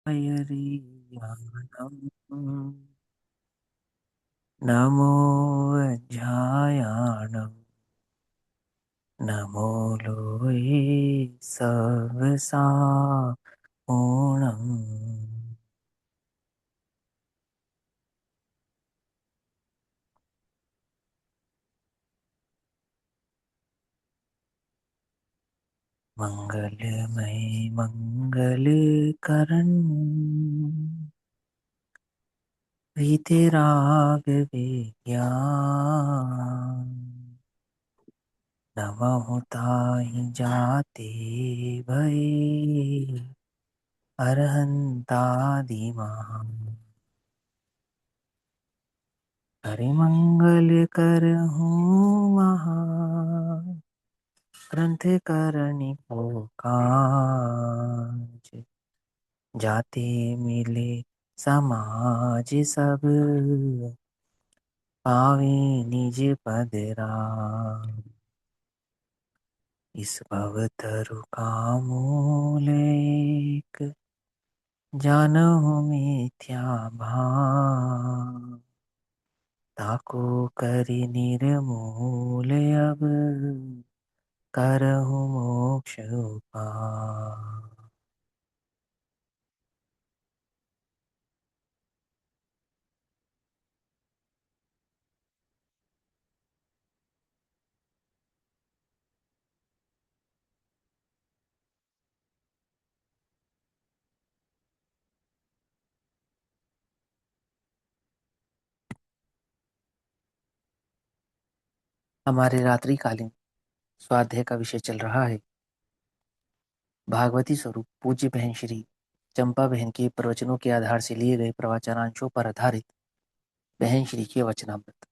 वैरियाणम् नमो वज्रायाणम् नमो लोये सर्वसापूर्णम् मंगलमय मंगलकरण वीतराग विज्ञान नमो ताहि जाते भये अरहंतादिमः हरि मंगल कर हूँ महा ग्रंथ करनी को काज जाते मिले समाज सब पावे निज पद राम इस भवतरु का मूल एक जानहु मिथ्या भान ताको करि निर्मूल अब करहु मोक्ष उपाय। हमारे रात्रिकालीन स्वाध्याय का विषय चल रहा है भागवती स्वरूप पूज्य बहन श्री चंपा बहन के प्रवचनों के आधार से लिए गए प्रवचनांशों पर आधारित बहन श्री के वचनामृत।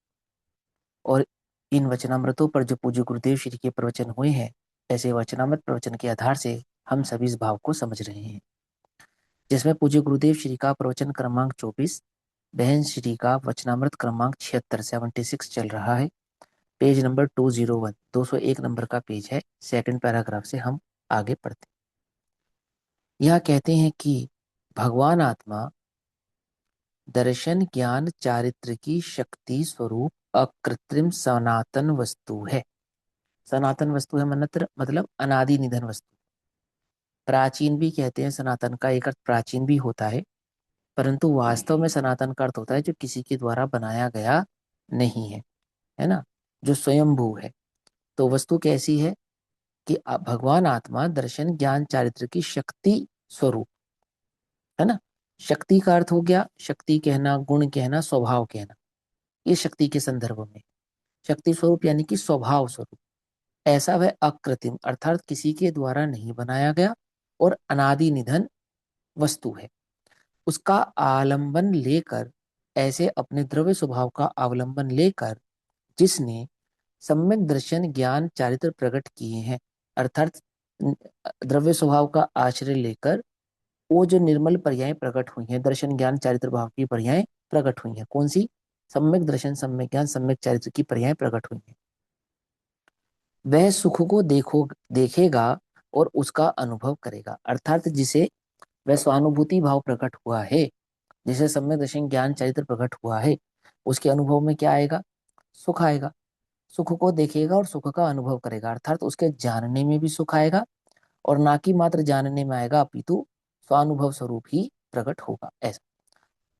और इन वचनामृतों पर जो पूज्य गुरुदेव श्री के प्रवचन हुए हैं, ऐसे वचनामृत प्रवचन के आधार से हम सभी इस भाव को समझ रहे हैं, जिसमें पूज्य गुरुदेव श्री का प्रवचन क्रमांक 24, बहन श्री का वचनामृत क्रमांक 76 76 चल रहा है। पेज नंबर 201 201 नंबर का पेज है। सेकंड पैराग्राफ से हम आगे पढ़ते हैं। यहाँ कहते हैं कि भगवान आत्मा दर्शन ज्ञान चारित्र की शक्ति स्वरूप अकृत्रिम सनातन वस्तु है। सनातन वस्तु है मतलब अनादि निधन वस्तु। प्राचीन भी कहते हैं, सनातन का एक अर्थ प्राचीन भी होता है, परंतु वास्तव में सनातन का अर्थ होता है जो किसी के द्वारा बनाया गया नहीं है, है ना, जो स्वयंभू है। तो वस्तु कैसी है कि भगवान आत्मा दर्शन ज्ञान चारित्र की शक्ति स्वरूप है ना। शक्ति का अर्थ हो गया शक्ति कहना, गुण कहना, स्वभाव कहना, ये शक्ति के संदर्भ में। शक्ति स्वरूप यानी कि स्वभाव स्वरूप। ऐसा वह अकृत्रिम अर्थात किसी के द्वारा नहीं बनाया गया और अनादि निधन वस्तु है। उसका आलंबन लेकर, ऐसे अपने द्रव्य स्वभाव का अवलंबन लेकर जिसने सम्यक दर्शन ज्ञान चारित्र प्रकट किए हैं, अर्थात द्रव्य स्वभाव का आश्रय लेकर वो जो निर्मल पर्याय प्रकट हुई हैं, दर्शन ज्ञान चारित्र भाव की पर्याय प्रकट हुई हैं। कौन सी? सम्यक दर्शन सम्यक ज्ञान सम्यक चारित्र की पर्याय प्रकट हुई हैं। वह सुख को देखेगा और उसका अनुभव करेगा, अर्थात जिसे वह स्वानुभूति भाव प्रकट हुआ है, जिसे सम्यक दर्शन ज्ञान चरित्र प्रकट हुआ है, उसके अनुभव में क्या आएगा? सुख आएगा। सुख को देखेगा और सुख का अनुभव करेगा, अर्थात उसके जानने में भी सुख आएगा और ना कि मात्र जानने में आएगा, अपितु स्वानुभव स्वरूप ही प्रकट होगा। ऐसा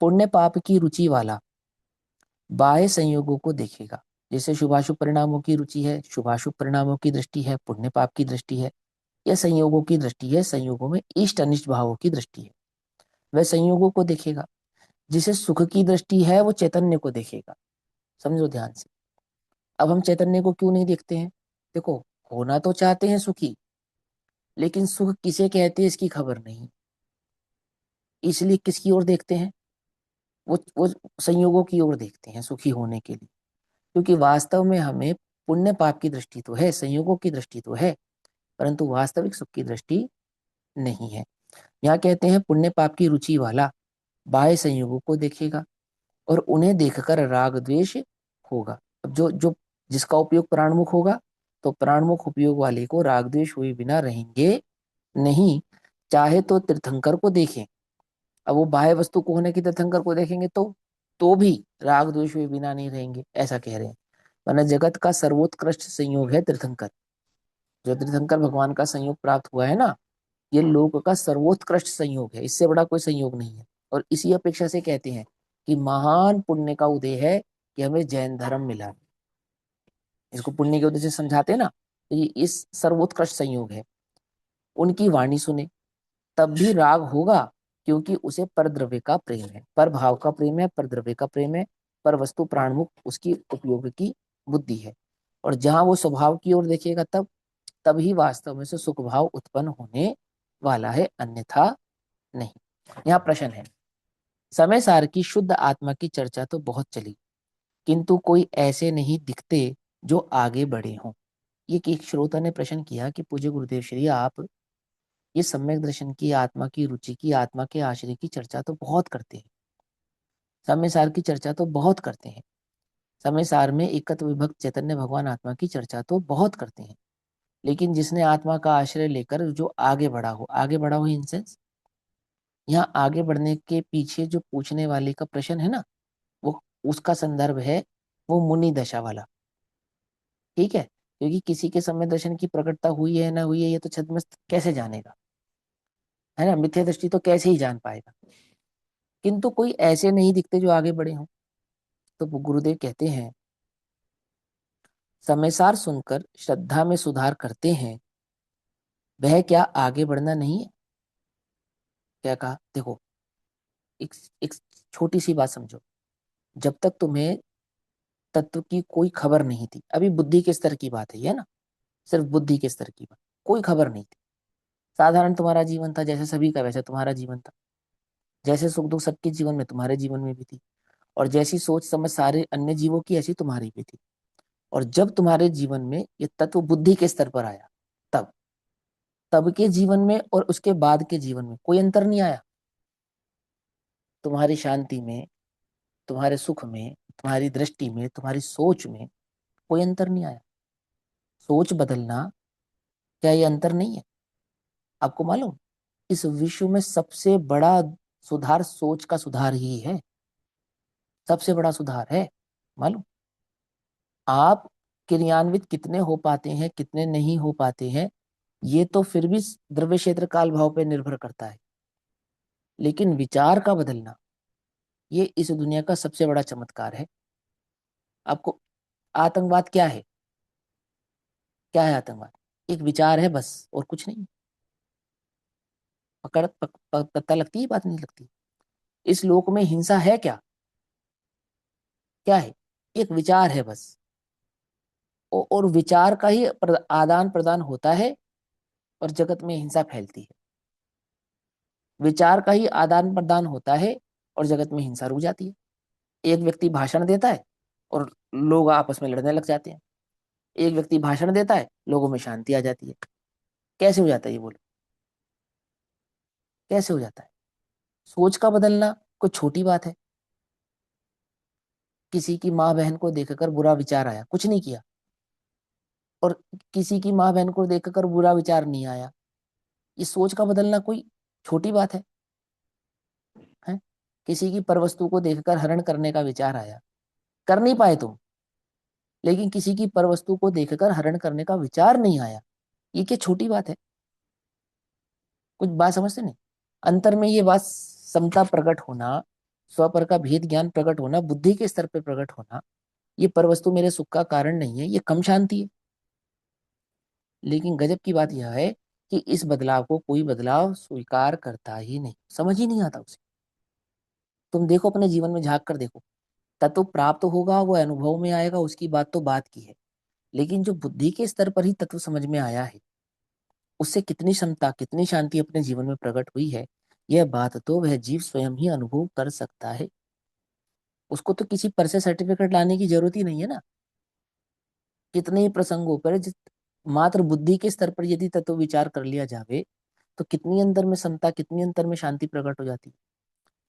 पुण्य पाप की रुचि वाला बाह्य संयोगों को देखेगा। जैसे शुभाशुभ परिणामों की रुचि है, शुभाशुभ परिणामों की दृष्टि है, पुण्य पाप की दृष्टि है, यह संयोगों की दृष्टि है, संयोगों में इष्ट अनिष्ट भावों की दृष्टि है। वह संयोगों को देखेगा। जिसे सुख की दृष्टि है वो चैतन्य को देखेगा। समझो ध्यान से। अब हम चैतन्य को क्यों नहीं देखते हैं? देखो, होना तो चाहते हैं सुखी, लेकिन सुख किसे कहते हैं इसकी खबर नहीं, इसलिए किसकी ओर देखते हैं? वो संयोगों की ओर देखते हैं सुखी होने के लिए, क्योंकि वास्तव में हमें पुण्य पाप की दृष्टि तो है, संयोगों की दृष्टि तो है, परंतु वास्तविक सुख की दृष्टि नहीं है। यहाँ कहते हैं पुण्य पाप की रुचि वाला बाह्य संयोगों को देखेगा और उन्हें देखकर राग द्वेष होगा। अब जो जो जिसका उपयोग प्राणमुख होगा, तो प्राणमुख उपयोग वाले को राग द्वेष हुए बिना रहेंगे नहीं। चाहे तो तीर्थंकर को देखें, अब वो बाह्य वस्तु को होने की तीर्थंकर को देखेंगे तो भी राग द्वेष हुए बिना नहीं रहेंगे, ऐसा कह रहे हैं। वरना जगत का सर्वोत्कृष्ट संयोग है तीर्थंकर। जो तीर्थंकर भगवान का संयोग प्राप्त हुआ है ना, ये लोक का सर्वोत्कृष्ट संयोग है, इससे बड़ा कोई संयोग नहीं है। और इसी अपेक्षा से कहते हैं कि महान पुण्य का उदय है कि हमें जैन धर्म मिला। इसको पुण्य के उदय से समझाते हैं ना, तो ये इस सर्वोत्कृष्ट संयोग है। उनकी वाणी सुने तब भी राग होगा, क्योंकि उसे परद्रव्य का प्रेम है, पर भाव का प्रेम है, पर द्रव्य का प्रेम है, पर वस्तु प्राणमुख उसकी उपयोग की बुद्धि है। और जहां वो स्वभाव की ओर देखेगा तभी वास्तव में से सुख भाव उत्पन्न होने वाला है, अन्यथा नहीं। यहाँ प्रश्न है, समय सार की शुद्ध आत्मा की चर्चा तो बहुत चली, किंतु कोई ऐसे नहीं दिखते जो आगे बढ़े हों। ये एक श्रोता ने प्रश्न किया कि पूज्य गुरुदेव श्री, आप ये सम्यक दर्शन की, आत्मा की रुचि की, आत्मा के आश्रय की चर्चा तो बहुत करते हैं, समय सार की चर्चा तो बहुत करते हैं, समय सार में एकत्व विभक्त चैतन्य भगवान आत्मा की चर्चा तो बहुत करते हैं, लेकिन जिसने आत्मा का आश्रय लेकर जो आगे बढ़ा हो इन सेंस, यहाँ आगे बढ़ने के पीछे जो पूछने वाले का प्रश्न है ना, वो उसका संदर्भ है वो मुनि दशा वाला। ठीक है, क्योंकि किसी के समय दर्शन की प्रकटता हुई है ना हुई है, ये तो छद्मस्त कैसे जानेगा, है ना, मिथ्या दृष्टि तो कैसे ही जान पाएगा। किंतु कोई ऐसे नहीं दिखते जो आगे बढ़े हों। तो गुरुदेव कहते हैं, समयसार सुनकर श्रद्धा में सुधार करते हैं, वह क्या आगे बढ़ना नहीं है। क्या कहा, देखो, एक एक छोटी सी बात समझो। जब तक तुम्हें तत्व की कोई खबर नहीं थी, अभी बुद्धि के स्तर की बात है ये ना, सिर्फ बुद्धि के स्तर की बात, कोई खबर नहीं थी, साधारण तुम्हारा जीवन था, जैसे सभी का वैसे तुम्हारा जीवन था, जैसे सुख दुख सबके जीवन में तुम्हारे जीवन में भी थी, और जैसी सोच समझ सारे अन्य जीवों की ऐसी तुम्हारी भी थी। और जब तुम्हारे जीवन में ये तत्व बुद्धि के स्तर पर आया, तब तब के जीवन में और उसके बाद के जीवन में कोई अंतर नहीं आया। तुम्हारी शांति में, तुम्हारे सुख में, तुम्हारी दृष्टि में, तुम्हारी सोच में कोई अंतर नहीं आया। सोच बदलना, क्या ये अंतर नहीं है? आपको मालूम, इस विश्व में सबसे बड़ा सुधार सोच का सुधार ही है, सबसे बड़ा सुधार है। मालूम, आप क्रियान्वित कितने हो पाते हैं, कितने नहीं हो पाते हैं, ये तो फिर भी द्रव्य क्षेत्र काल भाव पे निर्भर करता है, लेकिन विचार का बदलना, ये इस दुनिया का सबसे बड़ा चमत्कार है। आपको, आतंकवाद क्या है? क्या है आतंकवाद? एक विचार है बस, और कुछ नहीं। पता लगती है, बात नहीं लगती। इस लोक में हिंसा है क्या? क्या है? एक विचार है बस। और विचार का ही आदान प्रदान होता है, और जगत में हिंसा फैलती है। विचार का ही आदान प्रदान होता है, और जगत में हिंसा रुक जाती है। एक व्यक्ति भाषण देता है और लोग आपस में लड़ने लग जाते हैं। एक व्यक्ति भाषण देता है, लोगों में शांति आ जाती है। कैसे हो जाता है ये, बोलो, कैसे हो जाता है? सोच का बदलना कोई छोटी बात है? किसी की माँ बहन को देखकर बुरा विचार आया, कुछ नहीं किया, और किसी की माँ बहन को देखकर बुरा विचार नहीं आया, ये सोच का बदलना कोई छोटी बात है? किसी की परवस्तु को देखकर हरण करने का विचार आया, कर नहीं पाए तुम, लेकिन किसी की परवस्तु को देखकर हरण करने का विचार नहीं आया, ये क्या छोटी बात है? कुछ बात समझते नहीं? अंतर में ये बात, समता प्रकट होना, स्वपर का भेद ज्ञान प्रकट होना, बुद्धि के स्तर पर प्रकट होना, ये परवस्तु मेरे सुख का कारण नहीं है, ये कम शांति है। लेकिन गजब की बात यह है कि इस बदलाव को कोई बदलाव स्वीकार करता ही नहीं, समझ ही नहीं आता उसे। तुम देखो, अपने जीवन में झांक कर देखो, तत्व प्राप्त होगा, वो अनुभव में आएगा, उसकी बात तो बात की है, लेकिन जो बुद्धि के स्तर पर ही तत्व समझ में आया है, उससे कितनी क्षमता, कितनी शांति अपने जीवन में प्रकट हुई है, यह बात तो वह जीव स्वयं ही अनुभव कर सकता है। उसको तो किसी पर से सर्टिफिकेट लाने की जरूरत ही नहीं है ना। कितने ही प्रसंगों पर मात्र बुद्धि के स्तर पर यदि तत्व विचार कर लिया जावे, तो कितनी अंदर में समता, कितनी अंतर में शांति प्रकट हो जाती है,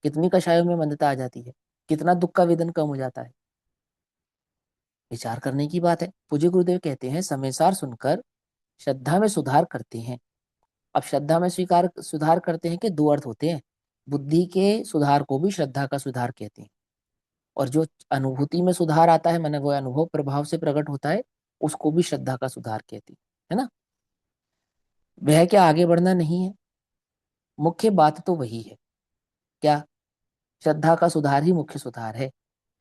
कितनी कषायों में मंदता आ जाती है, कितना दुख का वेदन कम हो जाता है। विचार करने की बात है। पूज्य गुरुदेव कहते हैं, समयसार सुनकर श्रद्धा में सुधार करते हैं। अब श्रद्धा में स्वीकार सुधार करते हैं कि दो अर्थ होते हैं। बुद्धि के सुधार को भी श्रद्धा का सुधार कहते हैं। और जो अनुभूति में सुधार आता है, माने वो अनुभव प्रभाव से प्रकट होता है, उसको भी श्रद्धा का सुधार कहते हैं, है ना। वह क्या आगे बढ़ना नहीं है? मुख्य बात तो वही है। क्या? श्रद्धा का सुधार ही मुख्य सुधार है,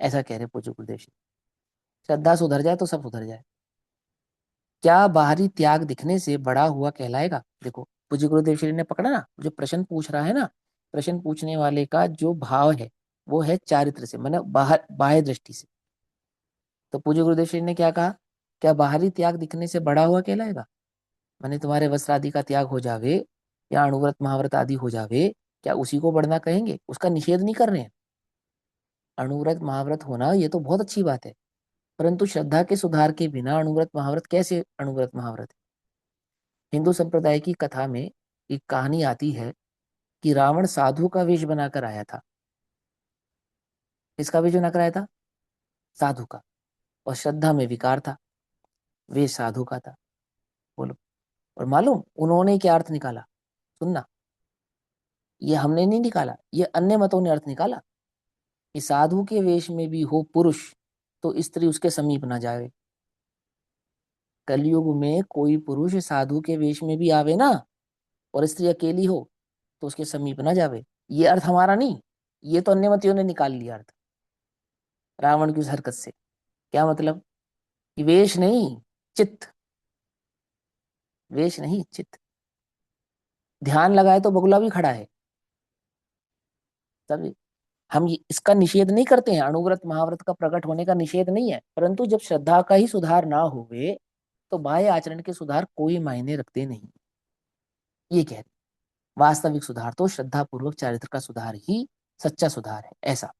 ऐसा कह रहे पूज्य गुरुदेव श्री। श्रद्धा सुधर जाए तो सब सुधर जाए। क्या बाहरी त्याग दिखने से बड़ा हुआ कहलाएगा? देखो पूज्य गुरुदेव श्री ने पकड़ा ना, जो प्रश्न पूछ रहा है ना, प्रश्न पूछने वाले का जो भाव है वो है चारित्र से, मतलब बाहर बाह्य दृष्टि से। तो पूज्य गुरुदेव श्री ने क्या कहा? क्या बाहरी त्याग दिखने से बड़ा हुआ कहलाएगा? माने तुम्हारे वस्त्र आदि का त्याग हो जावे या अणुव्रत महाव्रत आदि हो जावे, क्या उसी को बढ़ना कहेंगे? उसका निषेध नहीं कर रहे हैं। अणुव्रत महाव्रत होना ये तो बहुत अच्छी बात है, परंतु श्रद्धा के सुधार के बिना अणुव्रत महाव्रत कैसे अणुव्रत महाव्रत है? हिंदू संप्रदाय की कथा में एक कहानी आती है कि रावण साधु का वेश बनाकर आया था। किसका वेश बनाकर आया था? साधु का। और श्रद्धा में विकार था, वेश साधु का था। बोलो। और मालूम उन्होंने क्या अर्थ निकाला? सुनना, ये हमने नहीं निकाला, ये अन्य मतों ने अर्थ निकाला कि साधु के वेश में भी हो पुरुष तो स्त्री उसके समीप ना जाए। कलयुग में कोई पुरुष साधु के वेश में भी आवे ना, और स्त्री अकेली हो, तो उसके समीप ना जावे। ये अर्थ हमारा नहीं, ये तो अन्य मतियों ने निकाल लिया अर्थ रावण की उस हरकत से। क्या मतलब? कि वेश नहीं, चित्त। वेश नहीं, चित्त। ध्यान लगाए तो बगुला भी खड़ा है। तब हम इसका निषेध नहीं करते हैं, अणुव्रत महाव्रत का प्रकट होने का निषेध नहीं है, परंतु जब श्रद्धा का ही सुधार ना हुए तो बाह्य आचरण के सुधार कोई मायने रखते नहीं। ये कह रहे। वास्तविक सुधार तो श्रद्धा पूर्वक चारित्र का सुधार ही सच्चा सुधार है, ऐसा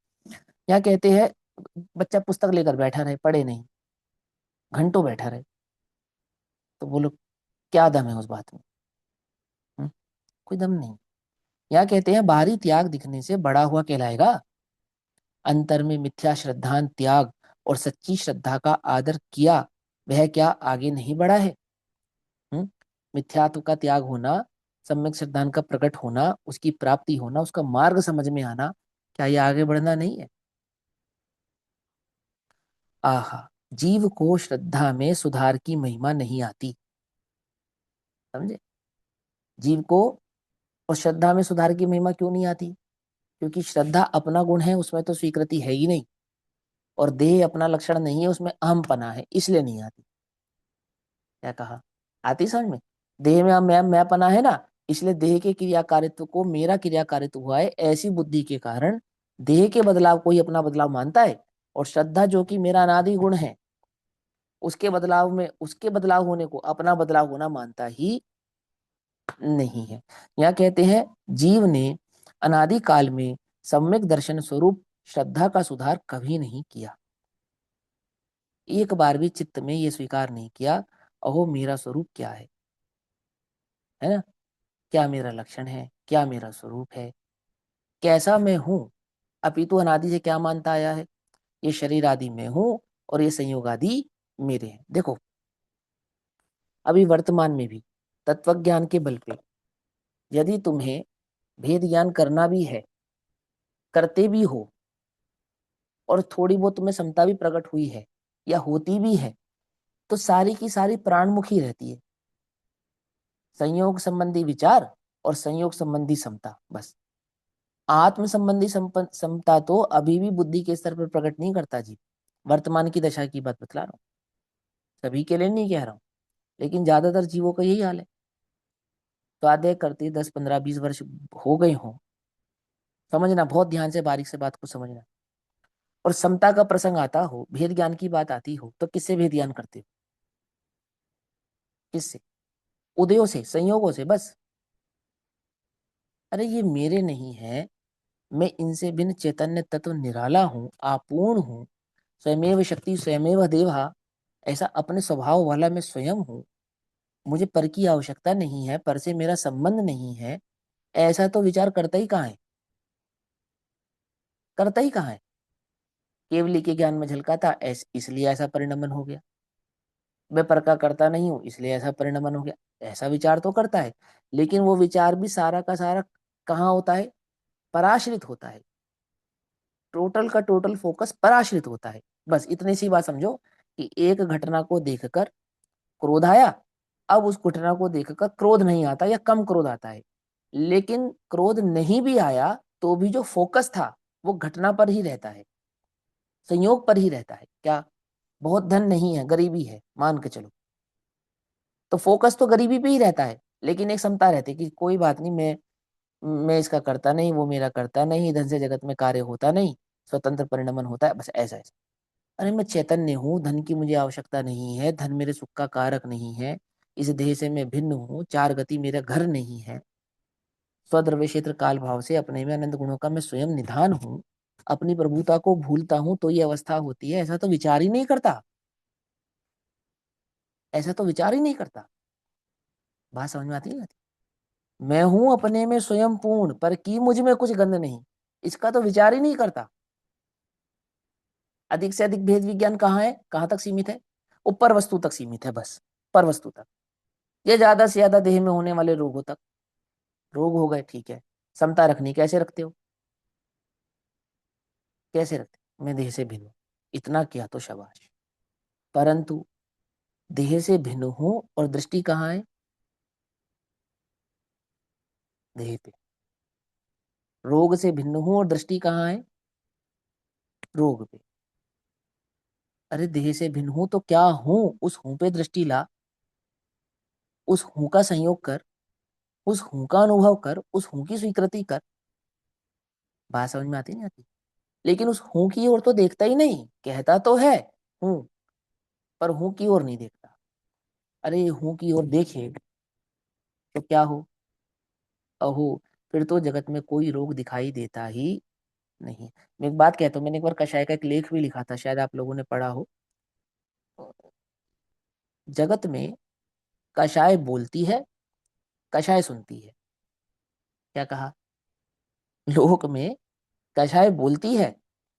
यहाँ कहते हैं। बच्चा पुस्तक लेकर बैठा रहे, पढ़े नहीं, घंटों बैठा रहे, तो बोलो क्या दम है उस बात में? हुँ? कोई दम नहीं। यहाँ कहते हैं बाहरी त्याग दिखने से बड़ा हुआ कहलाएगा, अंतर में मिथ्या श्रद्धान त्याग और सच्ची श्रद्धा का आदर किया, वह क्या आगे नहीं बढ़ा है? हुँ? मिथ्यात्व का त्याग होना, सम्यक श्रद्धान का प्रकट होना, उसकी प्राप्ति होना, उसका मार्ग समझ में आना, क्या ये आगे बढ़ना नहीं है? आहा, जीव को श्रद्धा में सुधार की महिमा नहीं आती। समझे? जीव को और श्रद्धा में सुधार की महिमा क्यों नहीं आती? क्योंकि श्रद्धा अपना गुण है, उसमें तो स्वीकृति है ही नहीं, और देह अपना लक्षण नहीं है, उसमें अहमपना है, इसलिए नहीं आती। क्या कहा? आती समझ में? देह में मैं पना है ना, इसलिए देह के क्रियाकारित्व को मेरा क्रियाकारित्व हुआ है, ऐसी बुद्धि के कारण देह के बदलाव को ही अपना बदलाव मानता है, और श्रद्धा जो कि मेरा अनादि गुण है, उसके बदलाव में उसके बदलाव होने को अपना बदलाव होना मानता ही नहीं है। यहाँ कहते हैं जीव ने अनादि काल में सम्यक दर्शन स्वरूप श्रद्धा का सुधार कभी नहीं किया। एक बार भी चित्त में ये स्वीकार नहीं किया, अहो मेरा स्वरूप क्या है ना? क्या मेरा लक्षण है, क्या मेरा स्वरूप है, कैसा मैं हूं? अपितु अनादि से क्या मानता आया है? ये शरीर आदि में हूं और ये संयोग आदि मेरे हैं। देखो अभी वर्तमान में भी तत्व ज्ञान के बल पे यदि तुम्हें भेद ज्ञान करना भी है, करते भी हो, और थोड़ी बहुत तुम्हें समता भी प्रकट हुई है या होती भी है, तो सारी की सारी प्राणमुखी रहती है। संयोग संबंधी विचार और संयोग संबंधी समता, बस। आत्म संबंधी समता तो अभी भी बुद्धि के स्तर पर प्रकट नहीं करता जी। वर्तमान की दशा की बात बतला रहा हूँ, सभी के लिए नहीं कह रहा हूँ, लेकिन ज्यादातर जीवों का यही हाल है। स्वाध्याय करते 10 15 20 वर्ष हो गए हों, समझना बहुत ध्यान से, बारीक से बात को समझना, और समता का प्रसंग आता हो, भेद ज्ञान की बात आती हो, तो किससे भेद ज्ञान करते हो? किससे? उदयों से, संयोगों से, बस। अरे ये मेरे नहीं है, मैं इनसे भिन्न चैतन्य तत्व निराला हूँ, आपूर्ण हूँ, स्वयमेव शक्ति स्वयमेव देवा, ऐसा अपने स्वभाव वाला मैं स्वयं हूँ। मुझे पर की आवश्यकता नहीं है, पर से मेरा संबंध नहीं है, ऐसा तो विचार करता ही कहाँ है? करता ही कहाँ है? केवली के ज्ञान में झलका था, इसलिए ऐसा परिणमन हो गया। मैं पर का करता नहीं हूँ, इसलिए ऐसा परिणमन हो गया। ऐसा विचार तो करता है, लेकिन वो विचार भी सारा का सारा कहाँ होता है? पराश्रित होता है, टोटल का टोटल फोकस पराश्रित होता है। बस इतनी सी बात समझो कि एक घटना को देखकर क्रोध आया, अब उस घटना को देखकर क्रोध नहीं आता या कम क्रोध आता है। लेकिन क्रोध नहीं भी आया तो भी जो फोकस था वो घटना पर ही रहता है, संयोग पर ही रहता है। क्या? बहुत धन नहीं है, गरीबी है, मान के चलो, तो फोकस तो गरीबी पे ही रहता है, लेकिन एक समता रहती है कि कोई बात नहीं, मैं इसका करता नहीं, वो मेरा करता नहीं, धन से जगत में कार्य होता नहीं, स्वतंत्र परिणमन होता है, बस ऐसा ऐसा। अरे मैं चैतन्य हूँ, धन की मुझे आवश्यकता नहीं है, धन मेरे सुख का कारक नहीं है, इस देह से मैं भिन्न हूँ, चार गति मेरा घर नहीं है, स्वद्रव्य क्षेत्र काल भाव से अपने में अनंत गुणों का मैं स्वयं निधान हूँ, अपनी प्रभुता को भूलता हूँ तो ये अवस्था होती है, ऐसा तो विचार ही नहीं करता, ऐसा तो विचार ही नहीं करता। बात समझ में आती है? मैं हूं अपने में स्वयं पूर्ण, पर की मुझ में कुछ गंध नहीं, इसका तो विचार ही नहीं करता। अधिक से अधिक भेद विज्ञान कहाँ है, कहाँ तक सीमित है? ऊपर वस्तु तक सीमित है, बस पर वस्तु तक। ये ज्यादा से ज्यादा देह में होने वाले रोगों तक। रोग हो गए, ठीक है, समता रखनी, कैसे रखते हो? कैसे रखते? मैं देह से भिन्न हूं, इतना किया तो शाबाश। परंतु देह से भिन्न हूं और दृष्टि कहाँ है? देह पे। रोग से भिन्न हूं और दृष्टि कहाँ है? रोग पे। अरे देह से भिन्न हूं तो क्या हूं, उस हूं पे दृष्टि ला, उस हूं का संयोग कर, उस हूं का अनुभव कर, उस हूं की स्वीकृति कर। बात समझ में आती नहीं आती? लेकिन उस हूं की ओर तो देखता ही नहीं, कहता तो है हूं, पर हूं की ओर नहीं देखता। अरे हूं की ओर देखे तो क्या हो? अहो, फिर तो जगत में कोई रोग दिखाई देता ही नहीं। मैं एक बात कहता हूँ, मैंने एक बार कषाय का एक लेख भी लिखा था, शायद आप लोगों ने पढ़ा हो। जगत में कषाय बोलती है, कषाय सुनती है। क्या कहा? लोक में कषाय बोलती है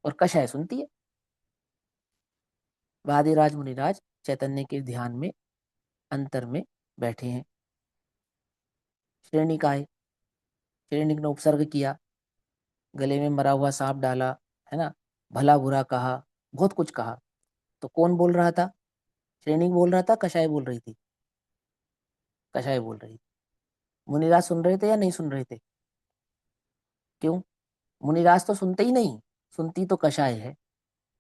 और कषाय सुनती है। वादिराज मुनिराज चैतन्य के ध्यान में अंतर में बैठे हैं। श्रेणी का है, श्रेणी ने उपसर्ग किया, गले में मरा हुआ सांप डाला, है ना, भला बुरा कहा, बहुत कुछ कहा। तो कौन बोल रहा था? श्रेणी बोल रहा था, कषाय बोल रही थी? कषाय बोल रही थी। मुनिराज सुन रहे थे या नहीं सुन रहे थे? क्यों? मुनिराज तो सुनते ही नहीं, सुनती तो कषाय है,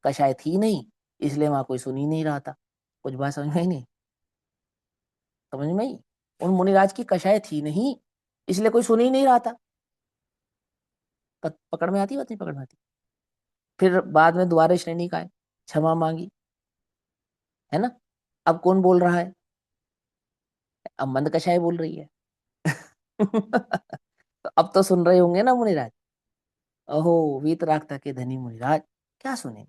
कषाय थी नहीं, इसलिए वहां कोई सुन ही नहीं रहा था। कुछ बात समझ में ही नहीं? समझ में ही? उन मुनिराज की कषाय थी नहीं, इसलिए कोई सुन ही नहीं रहा था। पकड़ में आती, बात नहीं पकड़ में आती? फिर बाद में दोबारा श्रेणी का है, क्षमा मांगी, है ना। अब कौन बोल रहा है? अब मंद कषाय बोल रही है। तो अब तो सुन रहे होंगे ना मुनिराज। अहो वीतरागता के धनी मुनिराज, क्या सुने?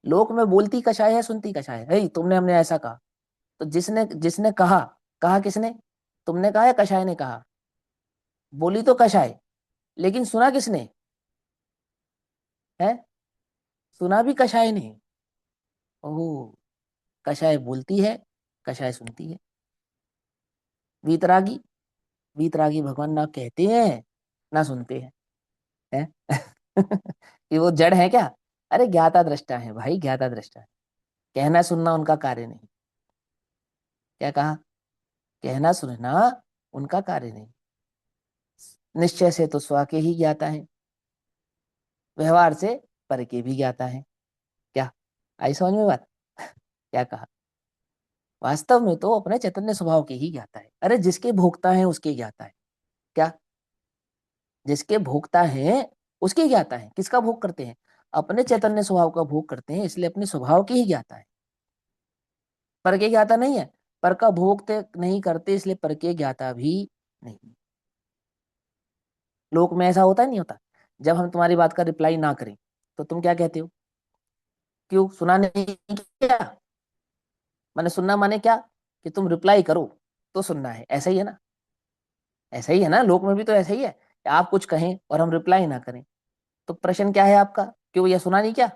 लोक में बोलती कषाय है, सुनती कषाय है। तुमने हमने ऐसा कहा, तो जिसने जिसने कहा, कहा किसने? तुमने कहा या कषाय ने कहा? बोली तो कषाय, लेकिन सुना किसने? है, सुना भी कषाय ने। ओह, कषाय बोलती है, कषाय सुनती है। वीतरागी, वीतरागी भगवान ना कहते हैं ना सुनते हैं, है? कि वो जड़ है क्या? अरे ज्ञाता दृष्टा है भाई, ज्ञाता दृष्टा है। कहना सुनना उनका कार्य नहीं। क्या कहा? कहना सुनना उनका कार्य नहीं। निश्चय से तो स्व के ही ज्ञाता है, व्यवहार से पर के भी ज्ञाता है। क्या आई समझ में बात? क्या कहा? वास्तव में तो अपने चैतन्य स्वभाव के ही ज्ञाता है। अरे जिसके भोक्ता है उसके ज्ञाता है। क्या? जिसके भोक्ता है उसके ज्ञाता है। किसका भोग करते हैं? अपने चैतन्य स्वभाव का भोग करते हैं, इसलिए अपने स्वभाव के ही ज्ञाता है, पर के ज्ञाता नहीं है। पर का भोग नहीं करते, इसलिए पर के ज्ञाता भी नहीं। लोक में ऐसा होता नहीं होता? जब हम तुम्हारी बात का रिप्लाई ना करें तो तुम क्या कहते हो? क्यों सुना नहीं क्या? मैंने सुनना माने क्या? कि तुम रिप्लाई करो तो सुनना है, ऐसा ही है ना? ऐसा ही है ना, लोक में भी तो ऐसा ही है। आप कुछ कहें और हम रिप्लाई ना करें तो प्रश्न क्या है आपका? क्यों, ये सुना नहीं क्या?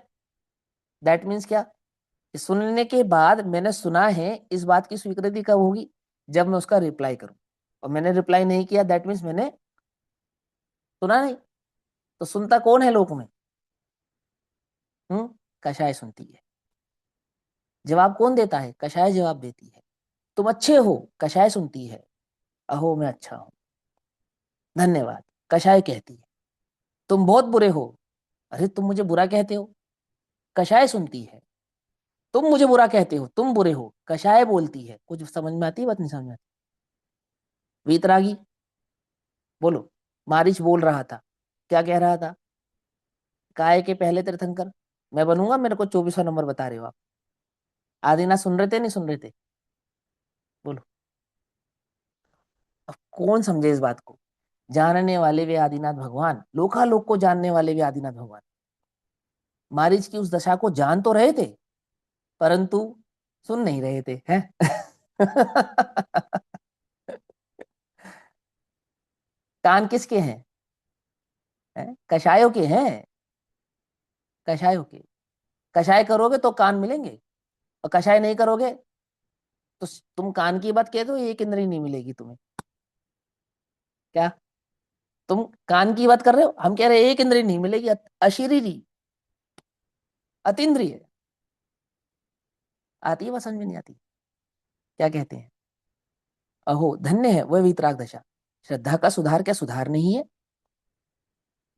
दैट मीन्स क्या? कि सुनने के बाद मैंने सुना है, इस बात की स्वीकृति कब होगी? जब मैं उसका रिप्लाई करूं। और मैंने रिप्लाई नहीं किया, दैट मीन्स मैंने सुना नहीं? तो सुनता कौन है लोक में? हम्म, कषाय सुनती है। जवाब कौन देता है? कषाय जवाब देती है। तुम अच्छे हो, कषाय सुनती है, अहो मैं अच्छा हूं, धन्यवाद, कषाय कहती है। तुम बहुत बुरे हो, अरे तुम मुझे बुरा कहते हो, कषाय सुनती है। तुम मुझे बुरा कहते हो, तुम बुरे हो, कषाय बोलती है। कुछ समझ में आती है, बात नहीं समझ में आती? वीतरागी, बोलो। मारिच बोल रहा था, क्या कह रहा था? काय के पहले तीर्थंकर मैं बनूंगा, मेरे को 24वां नंबर बता रहे हो आप। आदिनाथ सुन रहे थे नहीं सुन रहे थे? बोलो। अब कौन समझे इस बात को? जानने वाले वे आदिनाथ भगवान, लोकालोक को जानने वाले वे आदिनाथ भगवान मारिच की उस दशा को जान तो रहे थे, परंतु सुन नहीं रहे थे, हैं? कान किसके हैं? कषायों के हैं, कषायों के। कषाय करोगे तो कान मिलेंगे, और कषाय नहीं करोगे तो तुम कान की बात कहते हो, एक इंद्री नहीं मिलेगी तुम्हें। क्या? तुम कान की बात कर रहे हो, हम कह रहे हैं एक इंद्री नहीं मिलेगी, अशरीरी, अतीन्द्रिय। आती है बस, समझ में नहीं आती? क्या कहते हैं? अहो धन्य है वह वीतराग दशा। श्रद्धा का सुधार क्या सुधार नहीं है?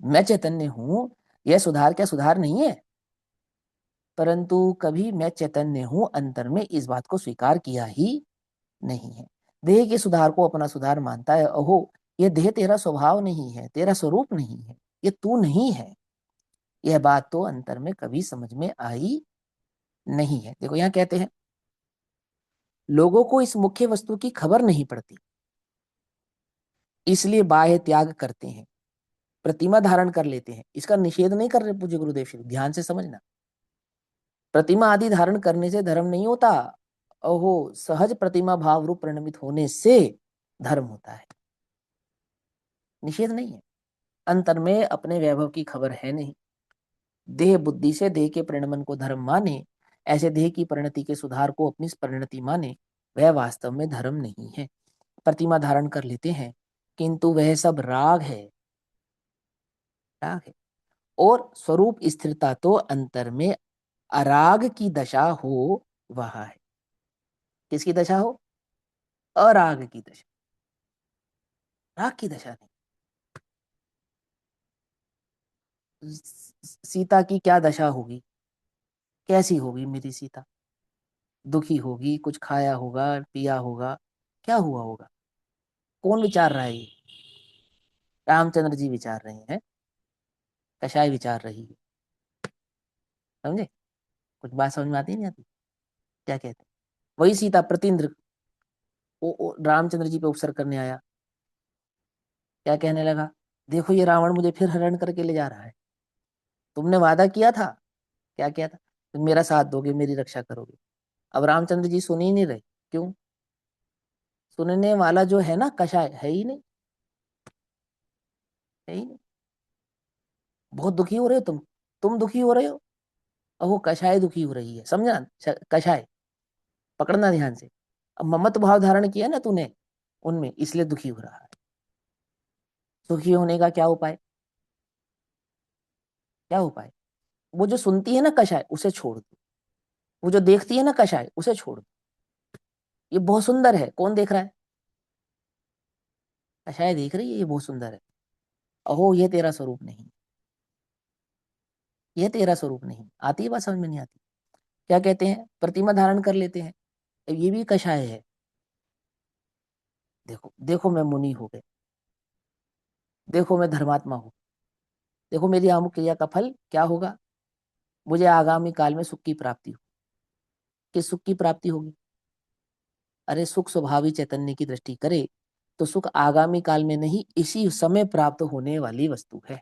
मैं चैतन्य हूं, यह सुधार क्या सुधार नहीं है? परंतु कभी मैं चैतन्य हूं अंतर में इस बात को स्वीकार किया ही नहीं है। देह के सुधार को अपना सुधार मानता है। अहो, यह देह तेरा स्वभाव नहीं है, तेरा स्वरूप नहीं है, ये तू नहीं है। यह बात तो अंतर में कभी समझ में आई नहीं है। देखो यहाँ कहते हैं, लोगों को इस मुख्य वस्तु की खबर नहीं पड़ती, इसलिए बाह्य त्याग करते हैं, प्रतिमा धारण कर लेते हैं। इसका निषेध नहीं कर रहे पूज्य गुरुदेव श्री, ध्यान से समझना। प्रतिमा आदि धारण करने से धर्म नहीं होता। ओहो, सहज प्रतिमा भाव रूप परिणमित होने से धर्म होता है, निषेध नहीं है। अंतर में अपने वैभव की खबर है नहीं। देह बुद्धि से देह के परिणमन को धर्म माने, ऐसे देह की परिणति के सुधार को अपनी परिणति माने, वह वास्तव में धर्म नहीं है। प्रतिमा धारण कर लेते हैं, किंतु वह सब राग है, राग है। और स्वरूप स्थिरता तो अंतर में अराग की दशा हो, वह है। किसकी दशा हो? अराग की दशा, राग की दशा नहीं। सीता की क्या दशा होगी? कैसी होगी मेरी सीता? दुखी होगी, कुछ खाया होगा, पिया होगा, क्या हुआ होगा? कौन विचार रहा है ये? रामचंद्र जी विचार रहे हैं, कषाय विचार रही है। समझे? कुछ बात समझ में आती है नहीं आती? क्या कहते हैं? वही सीता प्रतिन्द्र वो रामचंद्र जी पे उपसर्ग करने आया, क्या कहने लगा? देखो ये रावण मुझे फिर हरण करके ले जा रहा है, तुमने वादा किया था, क्या किया था? तुम मेरा साथ दोगे, मेरी रक्षा करोगे। अब रामचंद्र जी सुन ही नहीं रहे। क्यों? सुनने वाला जो है ना, कषाय है ही नहीं, है ही नहीं। बहुत दुखी हो रहे हो तुम दुखी हो रहे हो, और वो कषाय दुखी हो रही है, समझा? कषाय, पकड़ना ध्यान से। अब ममत्व भाव धारण किया ना तूने उनमें, इसलिए दुखी हो रहा है। सुखी होने का क्या उपाय? क्या उपाय? वो जो सुनती है ना कषाय, उसे छोड़ दो। वो जो देखती है ना कषाय, उसे छोड़ दो। ये बहुत सुंदर है, कौन देख रहा है? कषाय देख रही है, ये बहुत सुंदर है। अहो ये तेरा स्वरूप नहीं, ये तेरा स्वरूप नहीं। आती है बात समझ में नहीं आती? क्या कहते हैं? प्रतिमा धारण कर लेते हैं, अब ये भी कषाय है। देखो देखो मैं मुनि हो गए, देखो मैं धर्मात्मा हूँ, देखो मेरी अमुक क्रिया का फल क्या होगा, मुझे आगामी काल में सुख की प्राप्ति हो। किस सुख की प्राप्ति होगी? अरे सुख स्वभावी चैतन्य की दृष्टि करे तो सुख आगामी काल में नहीं, इसी समय प्राप्त होने वाली वस्तु है।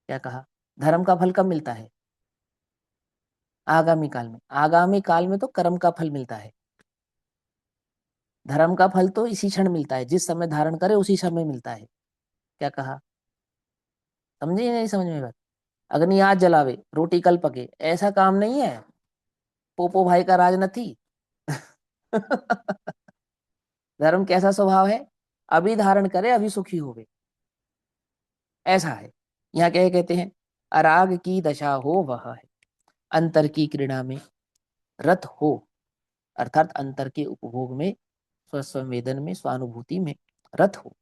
क्या कहा? धर्म का फल कब मिलता है? आगामी काल में। आगामी काल में तो कर्म का फल मिलता है। धर्म का फल तो इसी क्षण मिलता है, जिस समय धारण करे उसी समय मिलता है। क्या कहा? समझे या नहीं समझ में बात? अग्नि आज जलावे रोटी कल पके, ऐसा काम नहीं है। पोपो भाई का राज नहीं। धर्म कैसा स्वभाव है? अभी धारण करे अभी सुखी होवे, ऐसा है। यहाँ क्या कहते हैं, अराग की दशा हो वह है, अंतर की क्रीड़ा में रत हो, अर्थात अंतर के उपभोग में, स्वसंवेदन में, स्वानुभूति में रत हो,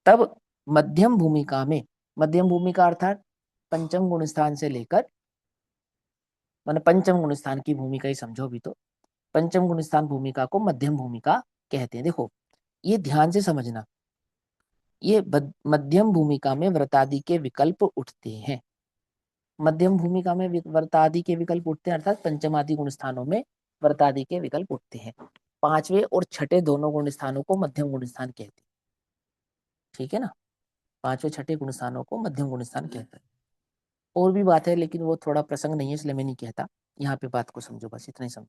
तब मध्यम भूमिका में, मध्यम भूमिका अर्थात पंचम गुण स्थान से लेकर, माने पंचम गुण स्थान की भूमिका ही समझो भी तो, पंचम गुण स्थान भूमिका को मध्यम भूमिका कहते हैं। देखो ये ध्यान से समझना, ये मध्यम भूमिका में व्रतादि के विकल्प उठते हैं, मध्यम भूमिका में व्रतादि के विकल्प उठते हैं, अर्थात पंचमादि गुण स्थानों में व्रतादि के विकल्प उठते हैं। पांचवें और छठे दोनों गुण स्थानों को मध्यम गुण स्थान कहते हैं, ठीक है ना, पांचवें छठे गुण स्थानों को मध्यम गुण स्थान कहते हैं। और भी बात है लेकिन वो थोड़ा प्रसंग नहीं है इसलिए मैं नहीं कहता, यहाँ पे बात को समझो, बस इतना ही समझो।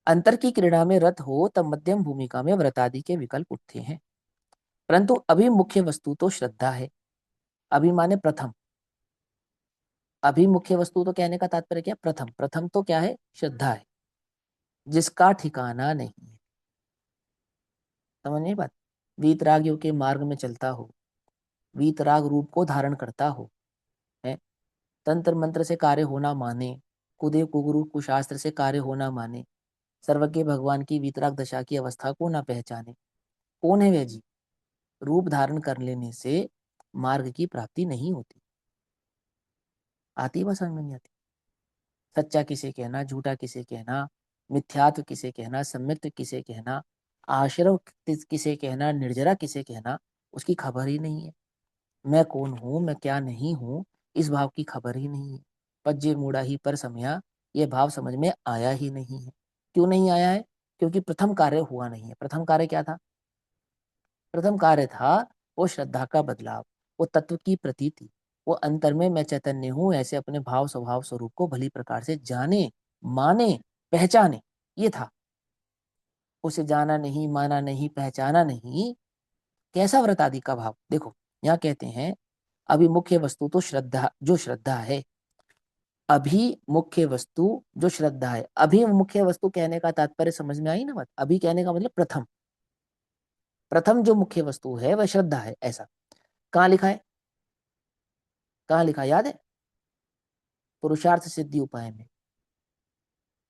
अंतर की क्रीड़ा में रत हो तब मध्यम भूमिका में व्रतादि के विकल्प उठते हैं, परंतु अभी मुख्य वस्तु तो श्रद्धा है। अभी माने प्रथम, अभी मुख्य वस्तु तो कहने का तात्पर्य क्या, प्रथम, प्रथम तो क्या है, श्रद्धा है, जिसका ठिकाना नहीं है। समझ नहीं बात, वीतरागियों के मार्ग में चलता हो, वीतराग रूप को धारण करता हो, है, तंत्र मंत्र से कार्य होना माने, कुदेव कुगुरु कुशास्त्र से कार्य होना माने, सर्वज्ञ भगवान की वीतराग दशा की अवस्था को ना पहचाने, कौन है वह जी। रूप धारण कर लेने से मार्ग की प्राप्ति नहीं होती। आती बात समझ में नहीं आती। सच्चा किसे कहना, झूठा किसे कहना, मिथ्यात्व किसे कहना, सम्यक्त किसे कहना, आश्रव किसे कहना, निर्जरा किसे कहना, उसकी खबर ही नहीं है। मैं कौन हूं, मैं क्या नहीं हूं, इस भाव की खबर ही नहीं है। पज्जे मूड़ा ही पर समया, ये भाव समझ में आया ही नहीं है। क्यों नहीं आया है, क्योंकि प्रथम कार्य हुआ नहीं है। प्रथम कार्य क्या था, प्रथम कार्य था वो श्रद्धा का बदलाव, वो तत्व की प्रतीति, वो अंतर में मैं चैतन्य हूं ऐसे अपने भाव स्वभाव स्वरूप को भली प्रकार से जाने, माने, पहचाने, ये था। उसे जाना नहीं, माना नहीं, पहचाना नहीं, कैसा व्रत आदि का भाव। देखो यहाँ कहते हैं अभी मुख्य वस्तु तो श्रद्धा, जो श्रद्धा है, अभी मुख्य वस्तु जो श्रद्धा है। अभी मुख्य वस्तु कहने का तात्पर्य समझ में आई ना बात, अभी कहने का मतलब प्रथम, प्रथम जो मुख्य वस्तु है वह श्रद्धा है, ऐसा कहाँ लिखा है, कहाँ लिखा याद है, पुरुषार्थ सिद्धि उपाय में